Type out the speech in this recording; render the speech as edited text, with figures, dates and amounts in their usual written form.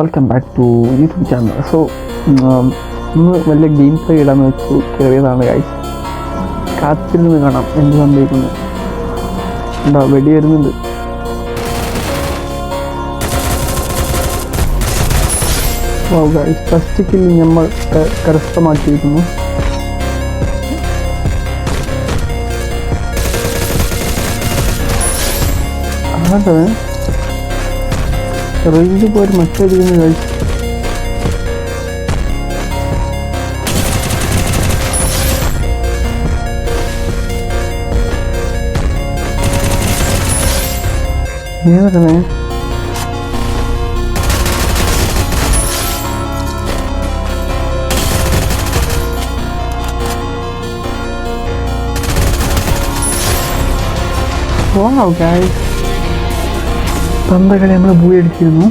Welcome back to YouTube channel. So ഇന്ന് വലിയ game play ഇടാന്ന് വെച്ചു കയറിയതാണ് ഗൈസ്. കാത്തിരുന്ന് കാണാം എന്ത് സംഭവിക്കുന്നു. എന്താ വെടി വരുന്നുണ്ട്. ഓ ഗൈസ്, ഫസ്റ്റ് കിൽ നമ്മൾ കരസ്ഥമാക്കിയിരിക്കുന്നു. അതെ, റേഞ്ച് പോയിട്ട് മറ്റൊരു ഗൈസ്. ഏതല്ലേ wow guys, പന്തകളെ നമ്മൾ പോയി അടിച്ചിരുന്നു.